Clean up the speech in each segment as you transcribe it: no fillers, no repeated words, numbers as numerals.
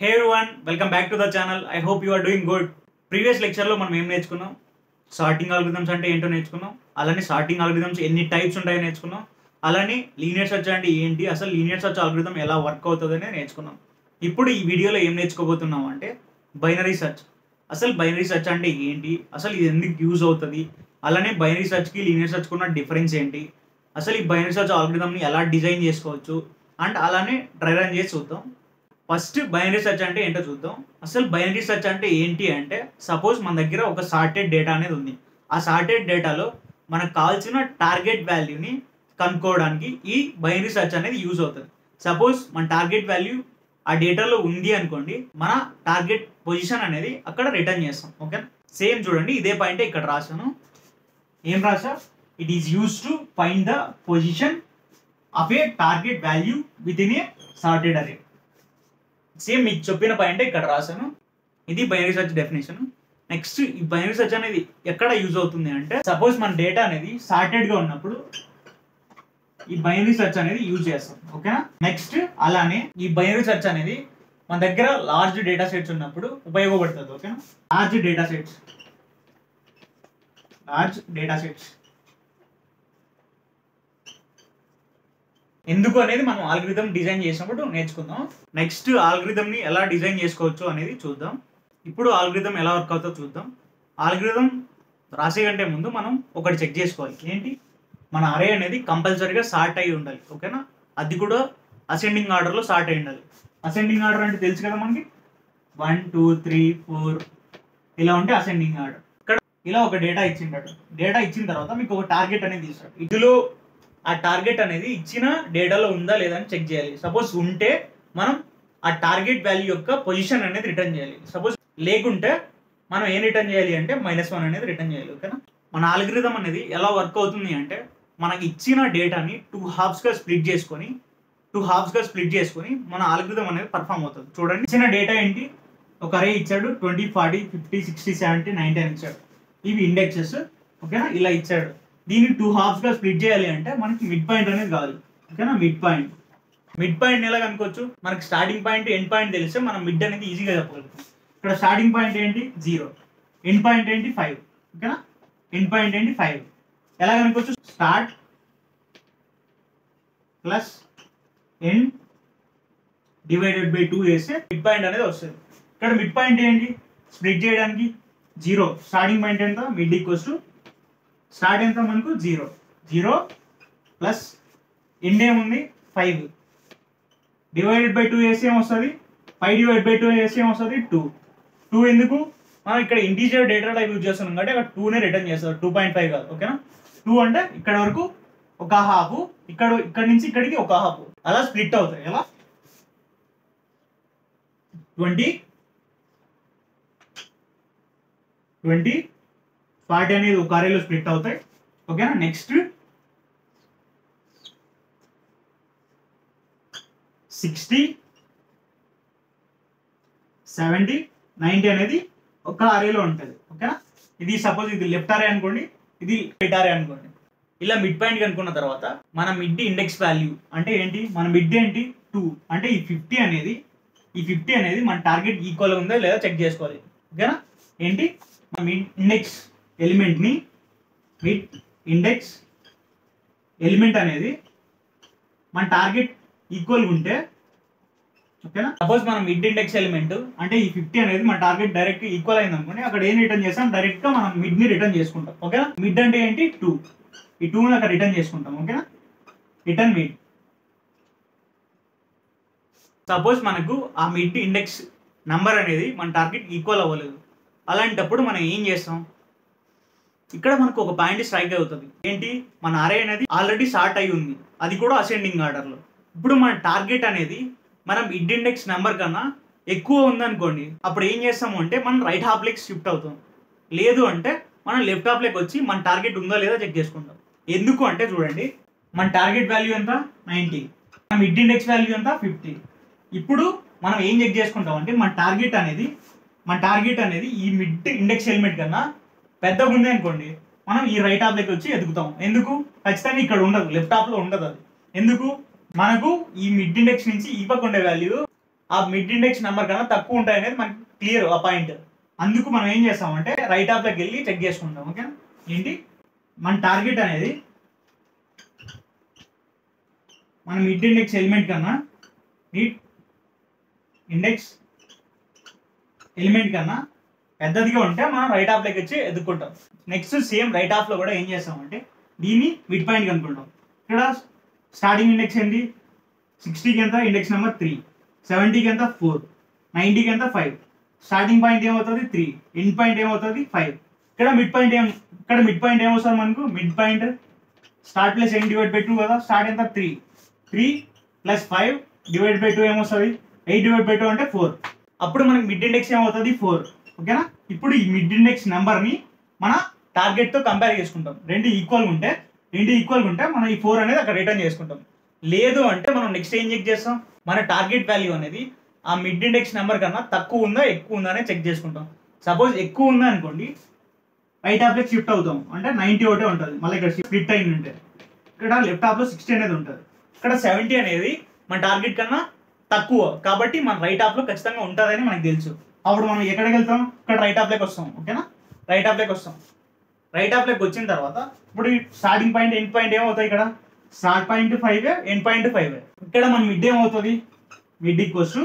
Hey everyone, welcome back to the channel. I hope you are doing good. Previous లెక్చర్లో మనం ఏం నేర్చుకున్నాం? Sorting algorithms అంటే ఏంటో నేర్చుకున్నాం. అలానే సార్టింగ్ ఆల్గరిథమ్స్ ఎన్ని టైప్స్ ఉంటాయో నేర్చుకున్నాం. అలానే లీనియర్ సెర్చ్ అంటే ఏంటి, అసలు లీనియర్ సెర్చ్ ఆల్గరిథం ఎలా వర్క్ అవుతుందని నేర్చుకున్నాం. ఇప్పుడు ఈ వీడియోలో ఏం నేర్చుకోబోతున్నాం అంటే బైనరీ సెర్చ్. అసలు బైనరీ సెర్చ్ అంటే ఏంటి, అసలు ఇది ఎందుకు యూజ్ అవుతుంది, అలానే బైనరీ సెర్చ్కి లీనియర్ సెర్చ్కి ఉన్న డిఫరెన్స్ ఏంటి, అసలు ఈ బైనరీ సెర్చ్ ఆల్గరిథంని ఎలా డిజైన్ చేసుకోవచ్చు అండ్ అలానే డ్రై రన్ చేసి చూద్దాం. ఫస్ట్ బైనరీ సెర్చ్ అంటే ఏంటో చూద్దాం. అసలు బైనరీ సెర్చ్ అంటే ఏంటి అంటే, సపోజ్ మన దగ్గర ఒక సార్టెడ్ డేటా అనేది ఉంది. ఆ సార్టెడ్ డేటాలో మనకు కావాల్సిన టార్గెట్ వాల్యూని కనుక్కోవడానికి ఈ బైనరీ సెర్చ్ అనేది యూజ్ అవుతుంది. సపోజ్ మన టార్గెట్ వాల్యూ ఆ డేటాలో ఉంది అనుకోండి, మన టార్గెట్ పొజిషన్ అనేది అక్కడ రిటర్న్ చేస్తాం. ఓకే, సేమ్ చూడండి, ఇదే పాయింట్ ఇక్కడ రాశాను. ఏం రాసా? It is use to find the position of a target value within a sorted array. Same మీకు చెప్పిన పాయింట్ ఇక్కడ రాశాను. ఇది బైనరీ సెర్చ్ డెఫినేషన్. నెక్స్ట్, ఈ బైనరీ సెర్చ్ అనేది ఎక్కడ యూజ్ అవుతుంది అంటే, సపోజ్ మన డేటా అనేది సార్టెడ్ గా ఉన్నప్పుడు ఈ బైనరీ సెర్చ్ అనేది యూజ్ చేస్తాం. ఓకేనా? నెక్స్ట్, అలానే ఈ బైనరీ సెర్చ్ అనేది మన దగ్గర లార్జ్ డేటా సెట్స్ ఉన్నప్పుడు ఉపయోగపడుతుంది. ఓకేనా? లార్జ్ డేటా సెట్స్ ఎందుకు అనేది మనం ఆల్గరిథం డిజైన్ చేసినప్పుడు నేర్చుకుందాం. నెక్స్ట్, ఆల్గరిథంని ఎలా డిజైన్ చేసుకోవచ్చు అనేది చూద్దాం. ఇప్పుడు ఆల్గరిథం ఎలా వర్క్ అవుతుందో చూద్దాం. ఆల్గరిథం రాసే కంటే ముందు మనం ఒకటి చెక్ చేసుకోవాలి. ఏంటి? మన అరే అనేది కంపల్సరీగా సార్ట్ అయి ఉండాలి. ఓకేనా? అది కూడా అసెండింగ్ ఆర్డర్లో సార్ట్ అయి ఉండాలి. అసెండింగ్ ఆర్డర్ అంటే తెలుసు కదా మనకి, 1 2 3 4 ఇలా ఉంటే అసెండింగ్ ఆర్డర్. ఇక్కడ ఇలా ఒక డేటా ఇచ్చింటాడు. డేటా ఇచ్చిన తర్వాత మీకు ఒక టార్గెట్ అనేది ఇస్తాడు. ఇందులో ఆ టార్గెట్ అనేది ఇచ్చిన డేటాలో ఉందా లేదా అని చెక్ చేయాలి. సపోజ్ ఉంటే మనం ఆ టార్గెట్ వాల్యూ యొక్క పొజిషన్ అనేది రిటర్న్ చేయాలి. సపోజ్ లేకుంటే మనం ఏం రిటర్న్ చేయాలి అంటే -1 అనేది రిటర్న్ చేయాలి. ఓకేనా? మన ఆల్గరిథం అనేది ఎలా వర్క్ అవుతుంది అంటే, మనకి ఇచ్చిన డేటాని 2 హాఫ్స్గా స్ప్లిట్ చేసుకొని మన ఆల్గరిథం అనేది పర్ఫామ్ అవుతుంది. చూడండి, ఇచ్చిన డేటా ఏంటి? ఒక అరే ఇచ్చాడు, 20 40 50 60 70 90 అని ఇచ్చాడు. ఇవి ఇండెక్సెస్. ఓకేనా? ఇలా ఇచ్చాడు. దీన్ని 2 హాఫ్స్గా స్ప్లిట్ చేయాలి అంటే మనకి మిడ్ పాయింట్ అనేది కావాలి. ఓకేనా? మిడ్ పాయింట్ ఎలా కనుకోవచ్చు? మనకి స్టార్టింగ్ పాయింట్ ఎండ్ పాయింట్ తెలిస్తే మనం మిడ్ అనేది ఈజీగా చెప్పగలుగుతాం. ఇక్కడ స్టార్టింగ్ పాయింట్ ఏంటి? 0. ఎండ్ పాయింట్ ఏంటి? 5. ఓకేనా? ఎండ్ పాయింట్ ఏంటి? 5. ఎలా కనుకోవచ్చు? Start plus end divided by 2 వేస్తే మిడ్ పాయింట్ అనేది వస్తుంది. ఇక్కడ మిడ్ పాయింట్ ఏంటి? స్ప్లిట్ చేయడానికి 0. స్టార్టింగ్ పాయింట్ ఎంత? మిడ్ ఈక్వల్స్ టు స్టార్ట్ ఎంత మనకు? 0 ప్లస్ ఎండ్ ఏముంది? 5 డివైడెడ్ బై 2 వేసి ఏమొస్తుంది? 5 డివైడ్ బై 2 వేసి ఏమొస్తుంది? 2 ఎందుకు? మనం ఇక్కడ ఇంటీజర్ డేటా టైప్ యూజ్ చేస్తున్నాం కాబట్టి అక్కడ 2నే రిటర్న్ చేస్తారు, 2.5 కాదు. ఓకేనా? 2 అంటే ఇక్కడ వరకు ఒక హాఫ్, ఇక్కడ నుంచి ఇక్కడికి ఒక హాఫ్, అలా స్ప్లిట్ అవుతాయి. ఎలా? 20 40 అనేది ఒక అరేలో స్ప్లిట్ అవుతాయి. ఓకేనా? నెక్స్ట్ 60 70 90 అనేది ఒక అరేలో ఉంటుంది. ఓకేనా? ఇది సపోజ్ ఇది లెఫ్ట్ అరే అనుకోండి, ఇది రైట్ అరే అనుకోండి. ఇలా మిడ్ పాయింట్ కనుక్కున్న తర్వాత మన మిడ్ ఇండెక్స్ వాల్యూ అంటే ఏంటి? మన మిడ్ ఏంటి? 2. అంటే ఈ 50 అనేది మన టార్గెట్ ఈక్వల్ ఉందా లేదా చెక్ చేసుకోవాలి. ఓకేనా? ఏంటి? మన మిడ్ ఇండెక్స్ ఎలిమెంట్ అనేది మన టార్గెట్ ఈక్వల్ ఉంటే, ఓకేనా? సపోజ్ మనం మిడ్ ఇండెక్స్ ఎలిమెంట్ అంటే ఈ 50 అనేది మన టార్గెట్ డైరెక్ట్ ఈక్వల్ అయింది అనుకోండి, అక్కడ ఏం రిటర్న్ చేస్తాం? డైరెక్ట్ గా మనం మిడ్ ని రిటర్న్ చేసుకుంటాం. ఓకేనా? మిడ్ అంటే ఏంటి? 2. ఈ 2ని అక్కడ రిటర్న్ చేసుకుంటాం. ఓకేనా? Return mid. సపోజ్ మనకు ఆ మిడ్ ఇండెక్స్ నంబర్ అనేది మన టార్గెట్ ఈక్వల్ అవ్వలేదు. అలాంటప్పుడు మనం ఏం చేస్తాం? ఇక్కడ మనకు ఒక పాయింట్ స్ట్రైక్ అవుతుంది. ఏంటి? మన అరే అనేది ఆల్రెడీ సార్ట్ అయి ఉంది, అది కూడా అసెండింగ్ ఆర్డర్లో. ఇప్పుడు మన టార్గెట్ అనేది మనం మిడ్ ఇండెక్స్ నెంబర్ కన్నా ఎక్కువ ఉందనుకోండి, అప్పుడు ఏం చేస్తాము అంటే మనం రైట్ హాఫ్ లెక్ షిఫ్ట్ అవుతాం. లేదు అంటే మనం లెఫ్ట్ హాఫ్ లెక్ వచ్చి మన టార్గెట్ ఉందా లేదా చెక్ చేసుకుంటాం. ఎందుకు అంటే చూడండి, మన టార్గెట్ వాల్యూ ఎంత? 90. మన మిడ్ ఇండెక్స్ వాల్యూ ఎంత? 50. ఇప్పుడు మనం ఏం చెక్ చేసుకుంటాం అంటే మన టార్గెట్ అనేది ఈ మిడ్ ఇండెక్స్ ఎలిమెంట్ కన్నా పెద్దగా ఉంది అనుకోండి, మనం ఈ రైట్ హాఫ్ లెక్ వచ్చి ఎదుగుతాం. ఎందుకు? ఖచ్చితంగా ఇక్కడ ఉండదు, లెఫ్ట్ హాఫ్లో ఉండదు. అది ఎందుకు? మనకు ఈ మిడ్ ఇండెక్స్ నుంచి ఈ పక్క ఉండే వాల్యూ ఆ మిడ్ ఇండెక్స్ నెంబర్ కన్నా తక్కువ ఉంటాయి అనేది మనకి క్లియర్ ఆ పాయింట్. అందుకు మనం ఏం చేస్తామంటే రైట్ ఆఫ్లోకి వెళ్ళి చెక్ చేసుకుంటాం. ఓకే, ఏంటి మన టార్గెట్ అనేది మన మిడ్ ఇండెక్స్ ఎలిమెంట్ కన్నా మిడ్ ఇండెక్స్ ఎలిమెంట్ కన్నా పెద్దదిగా ఉంటే మనం రైట్ ఆఫ్లోకి వచ్చి ఎదుర్కొంటాం. నెక్స్ట్ సేమ్ రైట్ ఆఫ్లో కూడా ఏం చేస్తామంటే దీన్ని మిడ్ పాయింట్ కనుక్కుంటాం. ఇక్కడ స్టార్టింగ్ ఇండెక్స్ ఏంటి 60కి ఎంత ఇండెక్స్ నెంబర్ 3, 70కి ఎంత 4, 90కి ఎంత 5. స్టార్టింగ్ పాయింట్ ఏమవుతుంది 3, ఎండ్ పాయింట్ ఏమవుతుంది 5. ఇక్కడ మిడ్ పాయింట్ ఏమవుతుంది మనకు mid point start plus end divide by 2 కదా. స్టార్ట్ ఎంత 3 + 5 డివైడ్ బై 2 ఏమొస్తుంది 8 డివైడ్ బై 2 అంటే 4. అప్పుడు మనకి మిడ్ ఇండెక్స్ ఏమవుతుంది 4. ఓకేనా. ఇప్పుడు ఈ మిడ్ ఇండెక్స్ నెంబర్ని మన టార్గెట్తో కంపేర్ చేసుకుంటాం. రెండు ఈక్వల్గా ఉంటే మనం ఈ 4 అనేది అక్కడ రిటర్న్ చేసుకుంటాం. లేదు అంటే మనం నెక్స్ట్ ఏం చెక్ చేస్తాం, మన టార్గెట్ వాల్యూ అనేది ఆ మిడ్ ఇండెక్స్ నెంబర్ కన్నా తక్కువ ఉందా ఎక్కువ ఉందా అనేది చెక్ చేసుకుంటాం. సపోజ్ ఎక్కువ ఉందా అనుకోండి రైట్ హాఫ్లోకి షిఫ్ట్ అవుతాం, అంటే 90 ఒకటే ఉంటుంది. మళ్ళీ ఇక్కడ స్ప్లిట్ అయింది ఉంటే ఇక్కడ లెఫ్ట్ హాఫ్లో 60 అనేది ఉంటుంది. ఇక్కడ 70 అనేది మన టార్గెట్ కన్నా తక్కువ కాబట్టి మన రైట్ హాఫ్లో ఖచ్చితంగా ఉంటుందని మనకు తెలుసు. అప్పుడు మనం ఎక్కడికి వెళ్తాం, ఇక్కడ రైట్ హాఫ్లోకి వస్తాం. ఓకేనా, రైట్ హాఫ్లోకి వచ్చిన తర్వాత ఇప్పుడు స్టార్టింగ్ పాయింట్ ఎండ్ పాయింట్ ఏమవుతాయి, ఇక్కడ స్టార్ట్ పాయింట్ 5 ఎండ్ పాయింట్ 5. ఇక్కడ మన మిడ్ ఏమవుతుంది mid equals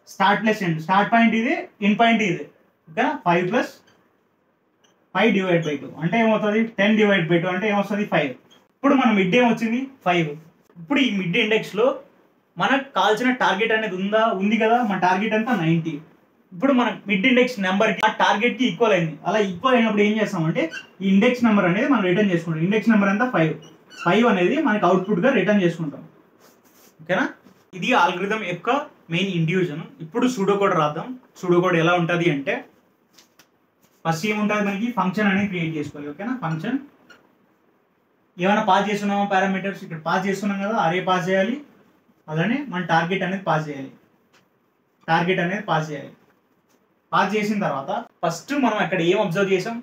start plus end. Start point ఇది, ఎండ్ పాయింట్ ఇది. ఓకేనా, 5 + 5 డివైడ్ బై 2 అంటే ఏమవుతుంది 10 డివైడ్ బై 2 అంటే ఏమొస్తుంది 5. ఇప్పుడు మన మిడ్ ఏమొచ్చింది 5. ఇప్పుడు ఈ మిడ్ ఇండెక్స్లో మనకు కావాల్సిన టార్గెట్ అనేది ఉంది కదా. మన టార్గెట్ అంతా 90. ఇప్పుడు మన మిడ్ ఇండెక్స్ నెంబర్కి ఆ టార్గెట్కి ఈక్వల్ అయింది. అలా ఈక్వల్ అయినప్పుడు ఏం చేస్తామంటే ఈ ఇండెక్స్ నెంబర్ అనేది మనం రిటర్న్ చేసుకుంటాం. ఇండెక్స్ నెంబర్ అంతా 5 అనేది మనకి అవుట్పుట్గా రిటర్న్ చేసుకుంటాం. ఓకేనా, ఇది ఆల్గోరిథం యొక్క మెయిన్ ఇంట్యూజన్. ఇప్పుడు సూడో కోడ్ రాద్దాం. సూడో కోడ్ ఎలా ఉంటుంది అంటే ఫస్ట్ ఏముంటుంది మనకి ఫంక్షన్ అనేది క్రియేట్ చేసుకోవాలి. ఓకేనా, ఫంక్షన్ ఏమైనా పాస్ చేస్తున్నామా పారామీటర్స్, ఇక్కడ పాస్ చేస్తున్నాం కదా, అరే పాస్ చేయాలి. అలానే మన టార్గెట్ అనేది పాస్ చేయాలి. పాస్ చేసిన తర్వాత ఫస్ట్ మనం అక్కడ ఏం అబ్జర్వ్ చేసాం,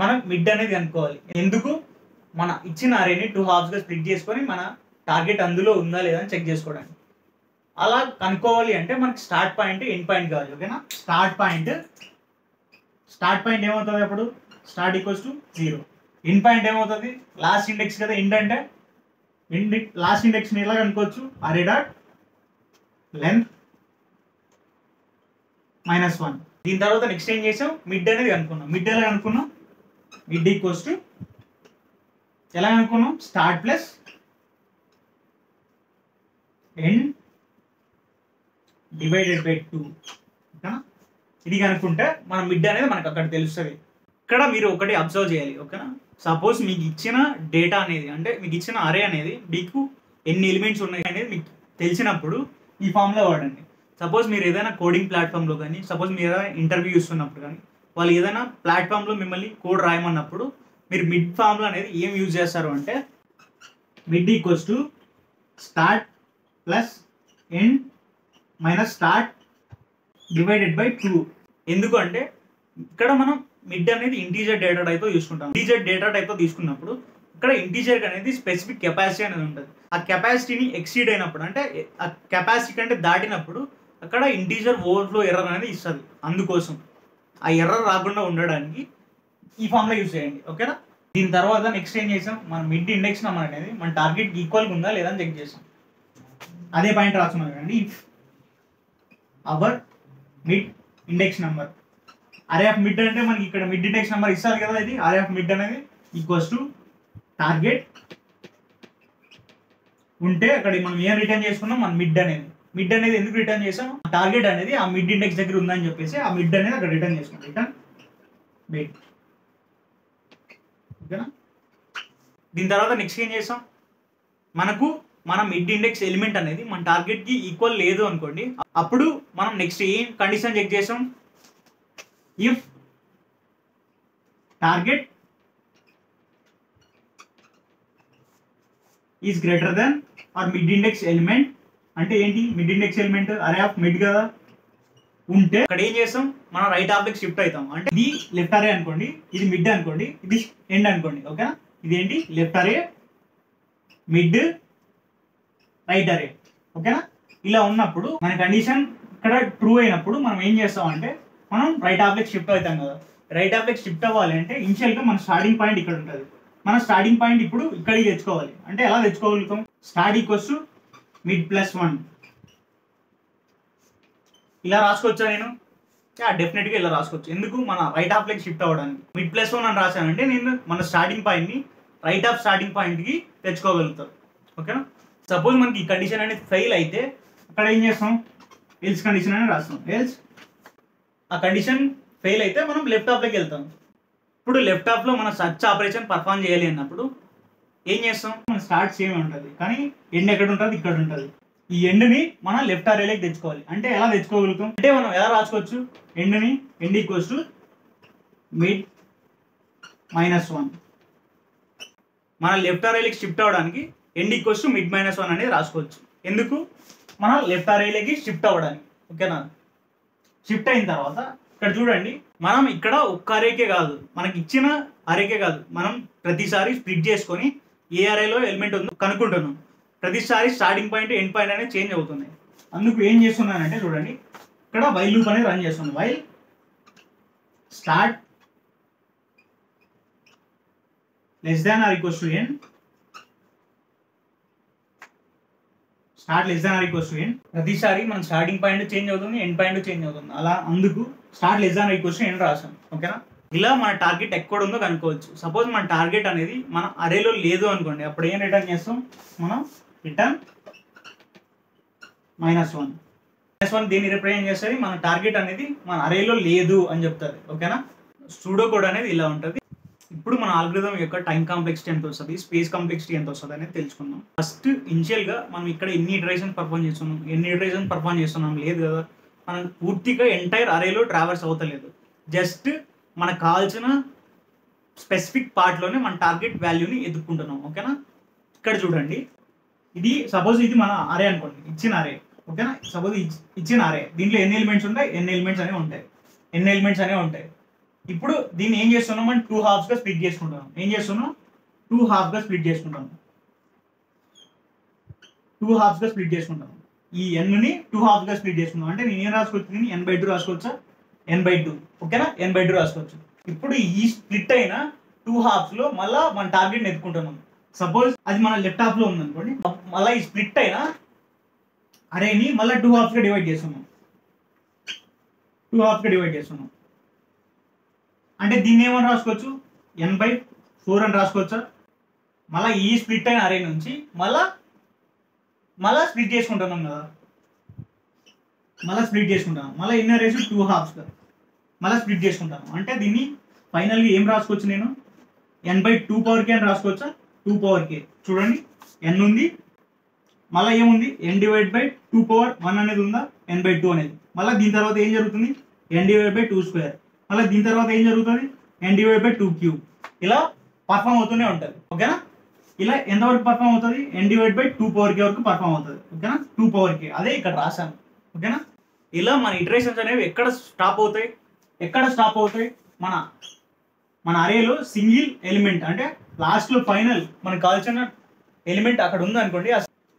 మనం మిడ్ అనేది కనుక్కోవాలి. ఎందుకు, మన ఇచ్చిన అరేని 2 హాఫ్స్గా స్ప్లిట్ చేసుకొని మన టార్గెట్ అందులో ఉందా లేదా అని చెక్ చేసుకోవడానికి. అలా కనుక్కోవాలి అంటే మనకి స్టార్ట్ పాయింట్ ఎండ్ పాయింట్ కావాలి. ఓకేనా, స్టార్ట్ పాయింట్ ఏమవుతుంది అప్పుడు start equals to 0. End point ఏమవుతుంది లాస్ట్ ఇండెక్స్ కదా. ఎండ్ అంటే లాస్ట్ ఇండెక్స్ని ఎలా కనుక్కోవచ్చు, అరే డాట్ లెంత్ -1. దీని తర్వాత నెక్స్ట్ ఏం చేసాం, మిడ్ అనేది కనుక్కున్నాం. మిడ్ ఎలా కనుక్కున్నాం, మిడ్ ఈక్వల్స్ టు ఎలా కనుక్కున్నాం start plus end divided by 2. ఓకేనా, ఇది కనుక్కుంటే మన మిడ్ అనేది మనకు అక్కడ తెలుస్తుంది. ఇక్కడ మీరు ఒకటి అబ్జర్వ్ చేయాలి. ఓకేనా, సపోజ్ మీకు ఇచ్చిన డేటా అనేది అంటే మీకు ఇచ్చిన అరే అనేది మీకు ఎన్ని ఎలిమెంట్స్ ఉన్నాయి అనేది మీకు తెలిసినప్పుడు ఈ ఫామ్లో వాడండి. సపోజ్ మీరు ఏదైనా కోడింగ్ ప్లాట్ఫామ్లో కానీ, సపోజ్ మీరు ఏదైనా ఇంటర్వ్యూ ఇస్తున్నప్పుడు కానీ, వాళ్ళు ఏదైనా ప్లాట్ఫామ్లో మిమ్మల్ని కోడ్ రాయమన్నప్పుడు మీరు మిడ్ ఫామ్లో అనేది ఏం యూజ్ చేస్తారు అంటే mid equals to start plus end minus start divided by 2. ఎందుకు అంటే ఇక్కడ మనం మిడ్ అనేది ఇంటీజర్ డేటా టైప్తో తీసుకుంటాం. ఇంటీజర్ డేటా టైప్తో తీసుకున్నప్పుడు ఇక్కడ ఇంటీజర్ అనేది స్పెసిఫిక్ కెపాసిటీ అనేది ఉంటుంది. ఆ కెపాసిటీని ఎక్సీడ్ అయినప్పుడు అంటే ఆ కెపాసిటీ కంటే దాటినప్పుడు అక్కడ ఇంటీజర్ ఓవర్ఫ్లో ఎర్రర్ అనేది ఇస్తుంది. అందుకోసం ఆ ఎర్రర్ రాకుండా ఉండడానికి ఈ ఫామ్లో యూజ్ చేయండి. ఓకేనా, దీని తర్వాత నెక్స్ట్ ఏం చేసాం, మన మిడ్ ఇండెక్స్ నెంబర్ అనేది మన టార్గెట్ ఈక్వల్గా ఉందా లేదా అని చెక్ చేసాం. అదే పాయింట్ రాసుకున్నాం కండి, if hour mid index number అరే ఆఫ్ మిడ్ అంటే మనకి ఇక్కడ మిడ్ ఇండెక్స్ నెంబర్ ఇస్తారు కదా. ఇది అరే ఆఫ్ మిడ్ అనేది ఈక్వల్స్ టు టార్గెట్ ఉంటే అక్కడ మనం ఏం రిటర్న్ చేసుకున్నాం, మన మిడ్ అనేది ఎందుకు రిటర్న్ చేసాం, టార్గెట్ అనేది ఆ మిడ్ ఇండెక్స్ దగ్గర ఉందని చెప్పేసి ఆ మిడ్ అనేది అక్కడ రిటర్న్ చేసుకున్నాం. Return mid. ఓకేనా, దీని తర్వాత నెక్స్ట్ ఏం చేసాం, మన మిడ్ ఇండెక్స్ ఎలిమెంట్ అనేది మన టార్గెట్కి ఈక్వల్ లేదు అనుకోండి, అప్పుడు మనం నెక్స్ట్ ఏం కండిషన్ చెక్ చేసాం, if target is greater than R mid index element అంటే ఏంటి, mid index element array of mid కదా ఉంటే అక్కడ ఏం చేస్తాం, మనం రైట్ హాఫ్కి షిఫ్ట్ అవుతాం. అంటే ఇది లెఫ్ట్ అరే అనుకోండి, ఇది మిడ్ అనుకోండి, ఇది ఎండ్ అనుకోండి. ఓకేనా, ఇది ఏంటి లెఫ్ట్ అరే, మిడ్, రైట్ అరే. ఓకేనా, ఇలా ఉన్నప్పుడు మన కండిషన్ ఇక్కడ ట్రూ అయినప్పుడు మనం ఏం చేస్తాం అంటే మనం రైట్ హాఫ్లోకి షిఫ్ట్ అవుతాం కదా. రైట్ హాఫ్లోకి షిఫ్ట్ అవ్వాలి అంటే ఇనిషియల్గా మన స్టార్టింగ్ పాయింట్ ఇక్కడ ఉంటుంది. మన స్టార్టింగ్ పాయింట్ ఇప్పుడు ఇక్కడికి తెచ్చుకోవాలి. అంటే ఎలా తెచ్చుకోగలుగుతాం? స్టార్ట్ ఈక్వల్స్ మిడ్ ప్లస్ 1 ఇలా రాసుకోవచ్చా నేను? డెఫినెట్గా ఇలా రాసుకోవచ్చు. ఎందుకు? మన రైట్ హాఫ్లోకి షిఫ్ట్ అవ్వడానికి. మిడ్ ప్లస్ 1 అని రాశానంటే నేను మన స్టార్టింగ్ పాయింట్ని రైట్ హాఫ్ స్టార్టింగ్ పాయింట్కి తెచ్చుకోగలుగుతాం. ఓకేనా? సపోజ్ మనకి ఈ కండిషన్ అనేది ఫెయిల్ అయితే ఇక్కడ ఏం చేస్తాం? ఎల్స్ కండిషన్ అని రాస్తాం. ఎల్స్ ఆ కండిషన్ ఫెయిల్ అయితే మనం లెఫ్ట్ హాఫ్లోకి వెళ్తాం. ఇప్పుడు లెఫ్ట్ హాఫ్లో మన సర్చ్ ఆపరేషన్ పర్ఫామ్ చేయాలి అన్నప్పుడు ఏం చేస్తాం? మన స్టార్ట్ సేమ్ ఉంటుంది కానీ ఎండ్ ఎక్కడ ఉంటుంది? ఇక్కడ ఉంటుంది. ఈ ఎండ్ని మనం లెఫ్ట్ అరేలోకి తెచ్చుకోవాలి. అంటే ఎలా తెచ్చుకోగలుగుతాం అంటే మనం ఎలా రాసుకోవచ్చు? ఎండ్ని ఎండ్ ఈక్వల్స్ టు మిడ్ -1. మన లెఫ్ట్ అరేలోకి షిఫ్ట్ అవ్వడానికి ఎండ్ ఈక్వల్స్ టు మిడ్ -1 అనేది రాసుకోవచ్చు. ఎందుకు? మనం లెఫ్ట్ అరేలోకి షిఫ్ట్ అవ్వడానికి. ఓకేనా? షిఫ్ట్ అయిన తర్వాత ఇక్కడ చూడండి, మనం ఇక్కడ ఒక్క అరేకే కాదు, మనకి ఇచ్చిన అరేకే కాదు, మనం ప్రతిసారి స్ప్లిట్ చేసుకొని ఏ అరేలో ఎలిమెంట్ ఉందో కనుక్కుంటున్నాం. ప్రతిసారి స్టార్టింగ్ పాయింట్ ఎండ్ పాయింట్ అనేది చేంజ్ అవుతుంది. అందుకు ఏం చేస్తున్నానంటే చూడండి, ఇక్కడ వైల్ లూప్ అనేది రన్ చేస్తుంది. While start less than or equals to N, start less than or equals to N. ప్రతిసారి మన స్టార్టింగ్ పాయింట్ చేంజ్ అవుతుంది, ఎండ్ పాయింట్ చేంజ్ అవుతుంది. అలా అందుకు start less than or equals to N రాసాం. ఓకేనా? ఇలా మన టార్గెట్ ఎక్కడ ఉందో కనుక్కోవచ్చు. సపోజ్ మన టార్గెట్ అనేది మన అరేలో లేదు అనుకోండి, అప్పుడు ఏం రిటర్న్ చేస్తాం? మనం రిటర్న్ -1 దీన్ని రిప్రజెంట్ చేస్తుంది. మన టార్గెట్ అనేది మన అరేలో లేదు అని చెప్తుంది. ఓకేనా? సూడో కోడ్ అనేది ఇలా ఉంటుంది. ఇప్పుడు మన ఆల్గోరిథం యొక్క టైం కాంప్లెక్సిటీ ఎంత వస్తుంది, స్పేస్ కాంప్లెక్సిటీ ఎంత వస్తుంది అనేది తెలుసుకుందాం. ఫస్ట్ ఇనిషియల్గా మనం ఇక్కడ ఎన్ని ఇటరేషన్ పర్ఫామ్ చేస్తున్నాం, లేదు కదా, మనం పూర్తిగా ఎంటైర్ అరేలో ట్రావర్స్ అవుతలేదు. జస్ట్ మనకు కావాల్సిన స్పెసిఫిక్ పార్ట్లోనే మన టార్గెట్ వాల్యూని ఎదుర్కొంటున్నాం. ఓకేనా? ఇక్కడ చూడండి, ఇది సపోజ్ ఇది మన అరే అనుకోండి, ఇచ్చిన అరే. ఓకేనా? సపోజ్ ఇచ్చిన అరే, దీంట్లో ఎన్ని ఎలిమెంట్స్ ఉంటాయి? ఎన్ని ఎలిమెంట్స్ అనేవి ఉంటాయి. ఇప్పుడు దీన్ని ఏం చేస్తున్నాం? మనం 2 హాఫ్స్గా స్ప్లిట్ చేసుకుంటాం. ఏం చేస్తున్నాం? 2 హాఫ్స్గా స్ప్లిట్ చేసుకుంటాం. ఈ ఎన్ని 2 హాఫ్స్గా స్ప్లిట్ చేసుకుంటాం. అంటే నేను ఏం రాసుకోవచ్చు? దీన్ని n/2 రాసుకోవచ్చా? n/2. ఓకేనా? n/2 రాసుకోవచ్చు. ఇప్పుడు ఈ స్ప్లిట్ అయిన 2 హాఫ్స్లో మళ్ళీ మన టార్గెట్ని ఎత్తుకుంటున్నాం. సపోజ్ అది మన లెఫ్ట్ హాఫ్లో ఉందనుకోండి, మళ్ళీ ఈ స్ప్లిట్ అయిన అరేని మళ్ళీ 2 హాఫ్స్గా డివైడ్ చేస్తున్నాం. అంటే దీన్ని ఏమని రాసుకోవచ్చు? n/4 అని రాసుకోవచ్చా? మళ్ళీ ఈ స్ప్లిట్ అయిన అరే నుంచి మళ్ళా స్ప్లిట్ చేసుకుంటున్నాం కదా, మళ్ళీ ఎన్ని అరేస్? 2 హాఫ్స్గా మళ్ళీ స్ప్లిట్ చేసుకుంటాను. అంటే దీన్ని ఫైనల్గా ఏం రాసుకోవచ్చు? నేను n/2k అని రాసుకోవచ్చా? 2k. చూడండి, n ఉంది, మళ్ళీ ఏముంది? n/2 అనేది ఉందా? n/2 అనేది. మళ్ళీ దీని తర్వాత ఏం జరుగుతుంది? n/2². మళ్ళీ దీని తర్వాత ఏం జరుగుతుంది? n/2³ ఇలా పర్ఫామ్ అవుతూనే ఉంటుంది. ఓకేనా? ఇలా ఎంతవరకు పర్ఫామ్ అవుతుంది? n/2k వరకు పర్ఫామ్ అవుతుంది. ఓకేనా? 2k అదే ఇక్కడ రాశాను. ఓకేనా? ఇలా మన ఇటరేషన్స్ అనేవి ఎక్కడ స్టాప్ అవుతాయి? మన అరేలో సింగిల్ ఎలిమెంట్, అంటే లాస్ట్లో ఫైనల్ మనకు కావాల్సిన ఎలిమెంట్ అక్కడ ఉంది అనుకోండి,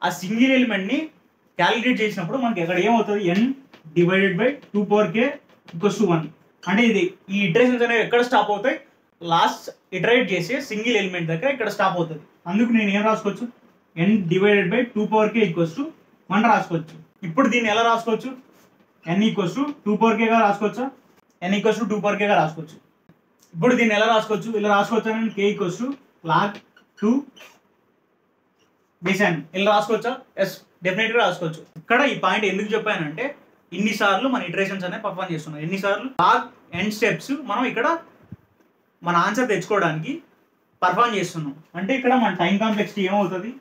ఆ సింగిల్ ఎలిమెంట్ని క్యాలిక్యులేట్ చేసినప్పుడు మనకి ఎక్కడ ఏమవుతుంది? n/2k = 1. అంటే ఇది ఈ ఇటరేషన్స్ అనేవి ఎక్కడ స్టాప్ అవుతాయి? లాస్ట్ ఇటరేట్ చేసే సింగిల్ ఎలిమెంట్ దగ్గర ఇక్కడ స్టాప్ అవుతుంది. అందుకు నేను ఏం రాసుకోవచ్చు? n/2k = 1 రాసుకోవచ్చు. ఇప్పుడు దీన్ని ఎలా రాసుకోవచ్చు? n = 2k గా రాసుకోవచ్చా? n = 2k గా రాసుకోవచ్చు. ఇప్పుడు దీన్ని ఎలా రాసుకోవచ్చు? ఇలా రాసుకోవచ్చా? నేను k = log2 base n ఇలా రాసుకోవచ్చా? ఎస్, డెఫినెట్గా రాసుకోవచ్చు. ఇక్కడ ఈ పాయింట్ ఎందుకు చెప్పానంటే ఇన్నిసార్లు మన ఇటరేషన్స్ అనేవి పర్ఫామ్ చేస్తున్నాం. ఎన్నిసార్లు? log n స్టెప్స్ మనం ఇక్కడ మన ఆన్సర్ తెచ్చుకోవడానికి పర్ఫామ్ చేస్తున్నాం. అంటే ఇక్కడ మన టైం కాంప్లెక్సిటీ ఏమవుతుంది?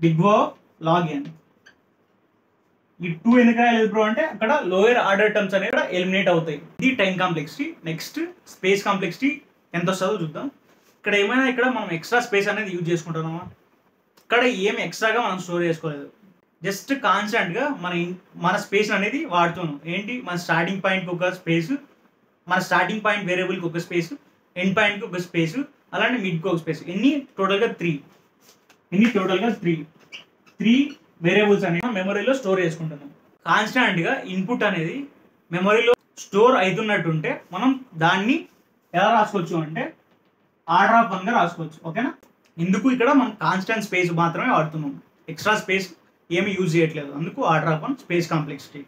Big O log n. ఈ 2 ఎందుకు రాయలేదు బ్రో అంటే అక్కడ లోయర్ ఆర్డర్ టర్మ్స్ అనేవి ఇక్కడ ఎలిమినేట్ అవుతాయి. ఇది time complexity. Next space complexity ఎంత వస్తుందో చూద్దాం. ఇక్కడ ఏమైనా ఇక్కడ మనం ఎక్స్ట్రా స్పేస్ అనేది యూజ్ చేసుకుంటున్నామా? ఇక్కడ ఏం ఎక్స్ట్రాగా మనం స్టోర్ చేసుకోలేదు. జస్ట్ కాన్స్టెంట్గా మన స్పేస్ అనేది వాడుతున్నాం. ఏంటి? మన స్టార్టింగ్ పాయింట్కి ఒక స్పేస్, మన స్టార్టింగ్ పాయింట్ వేరియబుల్కి ఒక స్పేస్, ఎండ్ పాయింట్కి ఒక స్పేస్, అలానే మిడ్కి ఒక స్పేస్. ఎన్ని టోటల్గా 3. 3 వేరియబుల్స్ అనేవి మెమరీలో స్టోర్ చేసుకుంటున్నాం. కాన్స్టాంట్గా ఇన్పుట్ అనేది మెమరీలో స్టోర్ అవుతున్నట్టుంటే మనం దాన్ని ఎలా రాసుకోవచ్చు అంటే ఆర్డర్ ఆఫ్ 1గా రాసుకోవచ్చు. ఓకేనా? ఎందుకు ఇక్కడ మనం కాన్స్టాంట్ స్పేస్ మాత్రమే వాడుతున్నాం, ఎక్స్ట్రా స్పేస్ ఏమి యూజ్ చేయట్లేదు, అందుకు ఆర్డర్ ఆఫ్ 1 స్పేస్ కాంప్లెక్సిటీ.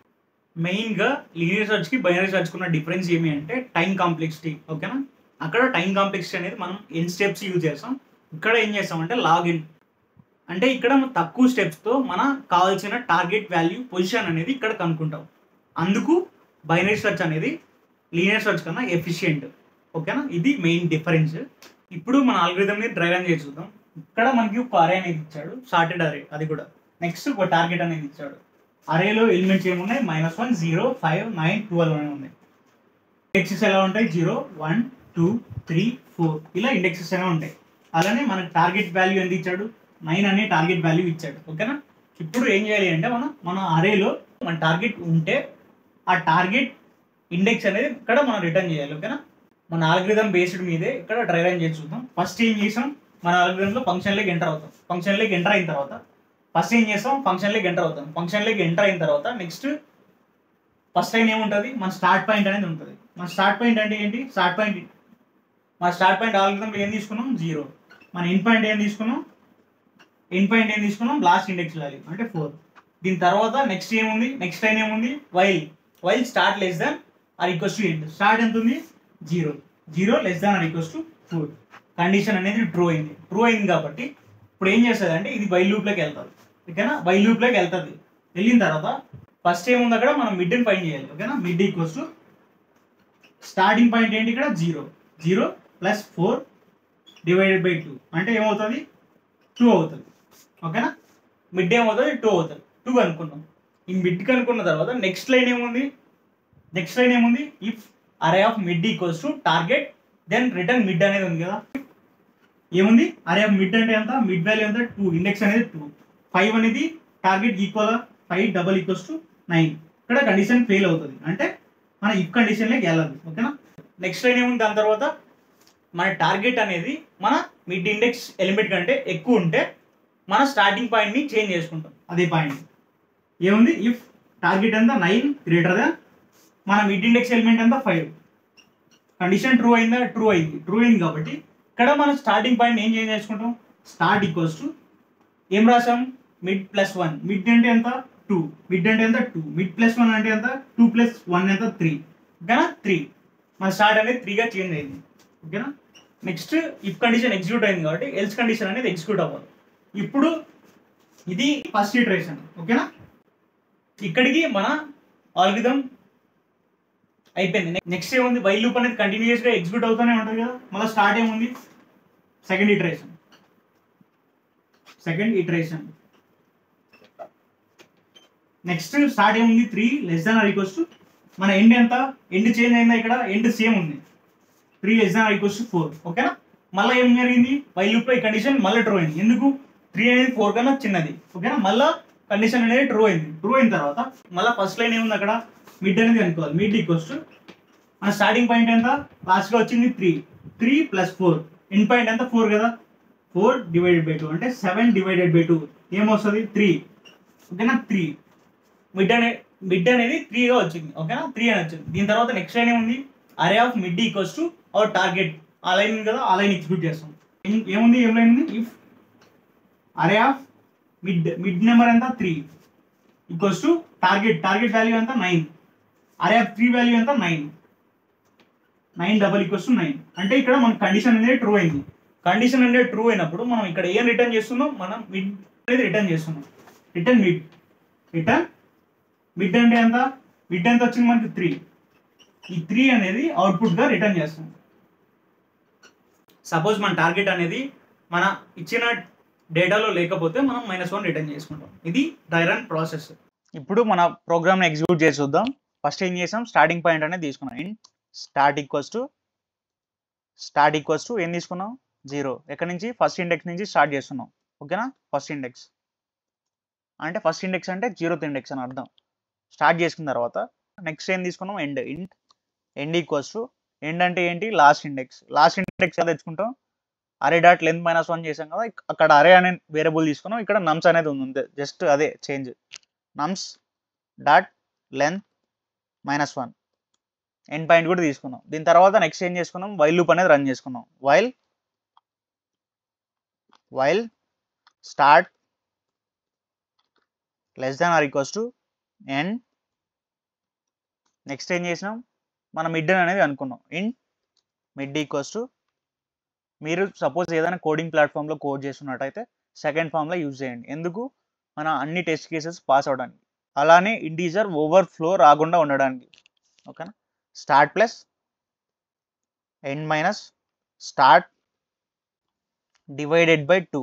మెయిన్గా లీనియర్ సర్చ్కి బైనరీ సర్చ్కి ఉన్న డిఫరెన్స్ ఏమి అంటే టైం కాంప్లెక్సిటీ. ఓకేనా? అక్కడ టైం కాంప్లెక్సిటీ అనేది మనం ఎన్ స్టెప్స్ యూజ్ చేస్తాం, ఇక్కడ ఏం చేస్తామంటే లాగిన్. అంటే ఇక్కడ తక్కువ స్టెప్స్తో మన కావాల్సిన టార్గెట్ వాల్యూ పొజిషన్ అనేది ఇక్కడ కనుక్కుంటాం. అందుకు బైనరీ సర్చ్ అనేది లీనియర్ సర్చ్ కన్నా ఎఫిషియెంట్. ఓకేనా? ఇది మెయిన్ డిఫరెన్స్. ఇప్పుడు మన ఆల్గోరిథంని డ్రై రన్ చేసి చూద్దాం. ఇక్కడ మనకి ఒక అరే అనేది ఇచ్చాడు, సార్టెడ్ అరే, అది కూడా. నెక్స్ట్ ఒక టార్గెట్ అనేది ఇచ్చాడు. అరేలో ఎలిమెంట్స్ ఏమున్నాయి? -1, 0, 5, 9, 12 అనేవి ఉన్నాయి. ఇండెక్సెస్ ఎలా ఉంటాయి? 0, 1, 2, 3, 4 ఇలా ఇండెక్సెస్ అనేవి ఉంటాయి. అలానే మనకు టార్గెట్ వాల్యూ ఎంత ఇచ్చాడు? 9 అనే టార్గెట్ వాల్యూ ఇచ్చాడు. ఓకేనా? ఇప్పుడు ఏం చేయాలి అంటే మన అరేలో మన టార్గెట్ ఉంటే ఆ టార్గెట్ ఇండెక్స్ అనేది ఇక్కడ మనం రిటర్న్ చేయాలి. ఓకేనా? మన ఆల్గోరిథం బేస్డ్ మీదే ఇక్కడ డ్రై రన్ చేసి చూద్దాం. ఫస్ట్ ఏం చేసాం? మన ఆల్గోరిథంలో ఫంక్షన్లోకి ఎంటర్ అవుతాం. ఫంక్షన్లోకి ఎంటర్ అయిన తర్వాత ఫస్ట్ ఏం చేస్తాం? ఫంక్షన్లోకి ఎంటర్ అవుతాం. ఫంక్షన్లోకి ఎంటర్ అయిన తర్వాత నెక్స్ట్ ఫస్ట్ టైం ఏముంటుంది? మన స్టార్ట్ పాయింట్ అనేది ఉంటుంది. మన స్టార్ట్ పాయింట్ అంటే ఏంటి? మన స్టార్ట్ పాయింట్ ఆల్గోరిథంలో ఏం తీసుకున్నాం? 0. మన ఎండ్ పాయింట్ ఏం తీసుకున్నాం? లాస్ట్ ఇండెక్స్ వాల్యూ అంటే 4. దీని తర్వాత నెక్స్ట్ ఏముంది? నెక్స్ట్ టైం ఏముంది? While start less than or equals to end. Start ఎంత ఉంది? 0. 0 less than or equals to 4. Condition అనేది ట్రూ అయింది కాబట్టి ఇప్పుడు ఏం చేస్తుంది అంటే ఇది వైల్ లూప్లోకి వెళ్తుంది. ఓకేనా? వైల్ లూప్లోకి వెళ్తుంది. వెళ్ళిన తర్వాత ఫస్ట్ ఏముంది అక్కడ మనం మిడ్ని ఫైండ్ చేయాలి. ఓకేనా? Mid equals to starting point ఏంటి ఇక్కడ? 0 ప్లస్ 4 డివైడెడ్ బై 2 అంటే ఏమవుతుంది? 2 అవుతుంది. ఓకేనా? మిడ్ ఏమవుతుంది? 2 అవుతుంది. 2 కనుక్కున్నాం. ఈ మిడ్ కనుక్కున్న తర్వాత నెక్స్ట్ లైన్ ఏముంది? If array of mid equals to target then return mid అనేది ఉంది కదా. ఏముంది? అరే ఆఫ్ మిడ్ అంటే ఎంత? మిడ్ వాల్యూ ఎంత? 2. ఇండెక్స్ అనేది 2. 5 అనేది target equal 5 double equals to 9. ఇక్కడ కండిషన్ ఫెయిల్ అవుతుంది, అంటే మన ఇఫ్ కండిషన్లోకి వెళ్ళదు. ఓకేనా? నెక్స్ట్ లైన్ ఏముంది? దాని తర్వాత మన టార్గెట్ అనేది మన మిడ్ ఇండెక్స్ ఎలిమెంట్ కంటే ఎక్కువ ఉంటే మన స్టార్టింగ్ పాయింట్ని చేంజ్ చేసుకుంటాం. అదే పాయింట్ ఏముంది? ఇఫ్ టార్గెట్ ఎంత? 9 గ్రేటర్ దాన్ మన మిడ్ ఇండెక్స్ ఎలిమెంట్ ఎంత? 5. కండిషన్ ట్రూ అయిందా? ట్రూ అయింది కాబట్టి ఇక్కడ మనం స్టార్టింగ్ పాయింట్ ఏం చేంజ్ చేసుకుంటాం? స్టార్ట్ ఈక్వల్స్ టు ఏం రాసాం? Mid plus 1. మిడ్ అంటే ఎంత? 2. మిడ్ అంటే ఎంత? 2. మిడ్ ప్లస్ 1 అంటే ఎంత? 2 ప్లస్ 1 ఎంత? 3. ఓకేనా? 3. మన స్టార్ట్ అనేది 3గా చేంజ్ అయింది. ఓకేనా? నెక్స్ట్ ఇఫ్ కండిషన్ ఎగ్జిక్యూట్ అయింది కాబట్టి ఎల్స్ కండిషన్ అనేది ఎగ్జిక్యూట్ అవ్వాలి. ఇప్పుడు ఇది ఫస్ట్ ఇటరేషన్. ఓకేనా? ఇక్కడికి మన ఆల్గోరిథం అయిపోయింది. నెక్స్ట్ ఏముంది? వైల్ లూప్ అనేది కంటిన్యూస్గా ఎగ్జిక్యూట్ అవుతూనే ఉంటుంది కదా. మళ్ళీ స్టార్ట్ ఏముంది? Second iteration. నెక్స్ట్ స్టార్ట్ ఏముంది? 3 less than or equals to మన ఎండ్ ఎంత? ఎండ్ చేంజ్ అయిందా? ఇక్కడ ఎండ్ సేమ్ ఉంది, 3 less than or equals to 4. ఓకేనా? మళ్ళీ ఏం జరిగింది? వైల్ లూప్లో ఈ కండిషన్ మళ్ళీ ట్రూ అయింది. ఎందుకు? 3 అనేది 4 కన్నా చిన్నది. ఓకేనా? మళ్ళీ కండిషన్ అనేది ట్రూ అయిన తర్వాత మళ్ళీ ఫస్ట్ లైన్ ఏముంది? అక్కడ మిడ్ అనేది కనుక్కోవాలి. మిడ్ ఈక్వల్స్ టు మన స్టార్టింగ్ పాయింట్ ఎంత? లాస్ట్గా వచ్చింది 3 ప్లస్ 4. ఎండ్ పాయింట్ ఎంత? 4 కదా. 4 డివైడెడ్ బై 2 అంటే 7 డివైడెడ్ బై 2 ఏమొస్తుంది? 3. ఓకేనా? 3 మిడ్ అనేది 3గా వచ్చింది. ఓకేనా? 3 అని వచ్చింది. దీని తర్వాత నెక్స్ట్ లైన్ ఏముంది? అరే of mid equals to our target. ఆ లైన్ ఉంది కదా, ఆ లైన్ ఎగ్జిక్యూట్ చేస్తాం. ఏం లైన్ ఉంది? If array of mid number ఎంత? 3 ఈక్వల్స్ టు టార్గెట్ వాల్యూ ఎంత? 9. అరే ఆఫ్ 3 వాల్యూ ఎంత? 9 డబల్ ఈక్వల్స్ టు 9. అంటే ఇక్కడ మన కండిషన్ అనేది ట్రూ అయింది. కండిషన్ అనేది ట్రూ అయినప్పుడు మనం ఇక్కడ ఏం రిటర్న్ చేస్తున్నాం? మనం మిడ్ అనేది రిటర్న్ చేస్తున్నాం. రిటర్న్ మిడ్ అంటే ఎంత? మిడ్ ఎంత వచ్చింది మనకి? 3. ఈ 3 అనేది అవుట్పుట్గా రిటర్న్ చేస్తాం. సపోజ్ మన టార్గెట్ అనేది మన ఇచ్చిన డేటాలో లేకపోతే మనం -1 రిటర్న్ చేసుకుంటాం. ఇది డ్రై రన్ ప్రాసెస్. ఇప్పుడు మన ప్రోగ్రామ్ని ఎగ్జిక్యూట్ చేసి చూద్దాం. ఫస్ట్ ఏం చేసాం? స్టార్టింగ్ పాయింట్ అనేది తీసుకున్నాం. స్టార్ట్ ఈక్వల్స్ టు ఏం తీసుకున్నాం? 0. ఎక్కడి నుంచి? ఫస్ట్ ఇండెక్స్ నుంచి స్టార్ట్ చేస్తున్నాం. ఓకేనా? ఫస్ట్ ఇండెక్స్ అంటే 0th ఇండెక్స్ అని అర్థం. స్టార్ట్ చేసుకున్న తర్వాత నెక్స్ట్ ఏం తీసుకున్నాం? ఎండ్ ఈక్వల్స్ టు ఎండ్ అంటే ఏంటి? లాస్ట్ ఇండెక్స్ ఎలా తెచ్చుకుంటాం? అరే డాట్ లెంత్ -1 చేసాం కదా, అక్కడ అరే అనే వేరియబుల్ తీసుకున్నాం, ఇక్కడ నమ్స్ అనేది ఉంది, జస్ట్ అదే change, నమ్స్ dot length -1 end point కూడా తీసుకున్నాం. దీని తర్వాత నెక్స్ట్ ఏం చేసుకున్నాం, వైల్ లూప్ అనేది రన్ చేసుకున్నాం. వైల్ స్టార్ట్ << నెక్స్ట్ ఏం చేసినాం, మనం మిడ్ అనేది అనుకున్నాం. ఇన్ మిడ్ మీరు సపోజ్ ఏదైనా కోడింగ్ ప్లాట్ఫామ్లో కోడ్ చేస్తున్నట్టయితే సెకండ్ ఫామ్లో యూజ్ చేయండి. ఎందుకు, మన అన్ని టెస్ట్ కేసెస్ పాస్ అవడానికి, అలానే ఇంటీజర్ ఓవర్ఫ్లో రాకుండా ఉండడానికి. ఓకేనా, start plus end minus start divided by 2.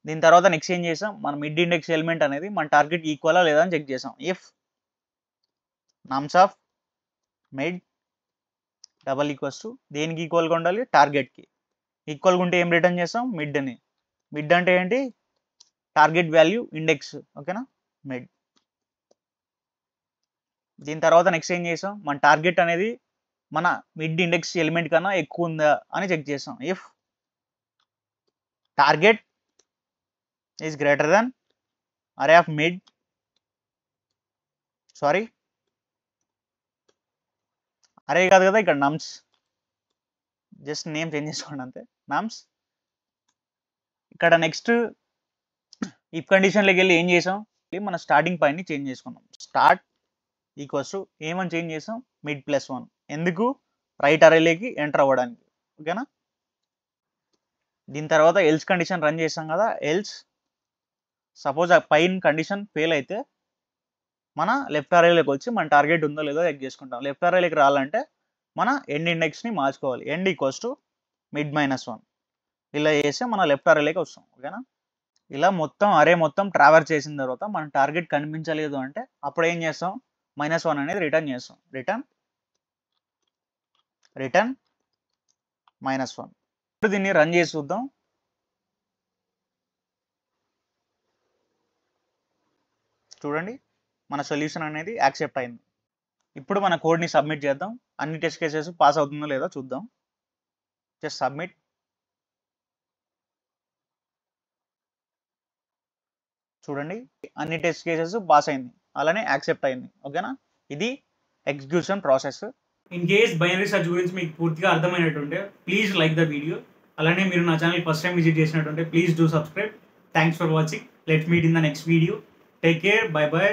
దీని తర్వాత నెక్స్ట్ ఏం చేసాం, మన మిడ్ ఇండెక్స్ ఎలిమెంట్ అనేది మన టార్గెట్ ఈక్వలా లేదా అని చెక్ చేసాం. If నమ్స్ of mid double equals to దేనికి ఈక్వల్గా ఉండాలి, టార్గెట్కి ఈక్వల్గా ఉంటే ఏం రిటర్న్ చేస్తాం, మిడ్ అని. మిడ్ అంటే ఏంటి, టార్గెట్ వాల్యూ ఇండెక్స్. ఓకేనా, మిడ్. దీని తర్వాత నెక్స్ట్ ఏం చేసాం, మన టార్గెట్ అనేది మన మిడ్ ఇండెక్స్ ఎలిమెంట్ కన్నా ఎక్కువ ఉందా అని చెక్ చేసాం. If target is greater then అరే ఆఫ్ మిడ్, సారీ అరే కాదు కదా, ఇక్కడ నమ్స్, జస్ట్ నేమ్ చేంజ్ చేసుకోండి అంతే, నమ్స్. ఇక్కడ నెక్స్ట్ ఇఫ్ కండిషన్లోకి వెళ్ళి ఏం చేసాం, మన స్టార్టింగ్ పాయింట్ని చేంజ్ చేసుకున్నాం. స్టార్ట్ ఈక్వల్స్ టు ఏమని చేంజ్ చేసాం, మిడ్ +1. ఎందుకు, రైట్ అరేలోకి ఎంటర్ అవ్వడానికి. ఓకేనా, దీని తర్వాత ఎల్స్ కండిషన్ రన్ చేసాం కదా, ఎల్స్ సపోజ్ ఆ పైన కండిషన్ ఫెయిల్ అయితే మన లెఫ్ట్ అరేలోకి వచ్చి మన టార్గెట్ ఉందో లేదో చెక్ చేసుకుంటాం. లెఫ్ట్ అరేలోకి రావాలంటే మన ఎండ్ ఇండెక్స్ని మార్చుకోవాలి. ఎండ్ ఈక్వల్స్ టు మిడ్ -1 ఇలా చేస్తే మన లెఫ్ట్ అరేలోకి వస్తాం. ఓకేనా, ఇలా మొత్తం అరే మొత్తం ట్రావర్స్ చేసిన తర్వాత మన టార్గెట్ కనిపించలేదు అంటే అప్పుడు ఏం చేస్తాం, -1 అనేది రిటర్న్ చేస్తాం. రిటర్న్ -1. ఇప్పుడు దీన్ని రన్ చేసి చూద్దాం. చూడండి, మన సొల్యూషన్ అనేది యాక్సెప్ట్ అయింది. ఇప్పుడు మన కోడ్ని సబ్మిట్ చేద్దాం. అన్ని టెస్ట్ కేసెస్ పాస్ అవుతుందో లేదో చూద్దాం. Just submit. చూడండి, అన్ని టెస్ట్ కేసెస్ పాస్ అయింది, అలానే యాక్సెప్ట్ అయింది. ఓకేనా, ఇది execution process. In case binary search గురించి మీకు పూర్తిగా అర్థమైనట్టుంటే ప్లీజ్ లైక్ ద వీడియో. అలానే మీరు నా ఛానల్ ఫస్ట్ టైం విజిట్ చేసినట్టుంటే please do subscribe. Thanks for watching. Let's meet in the next video. Take care, bye by.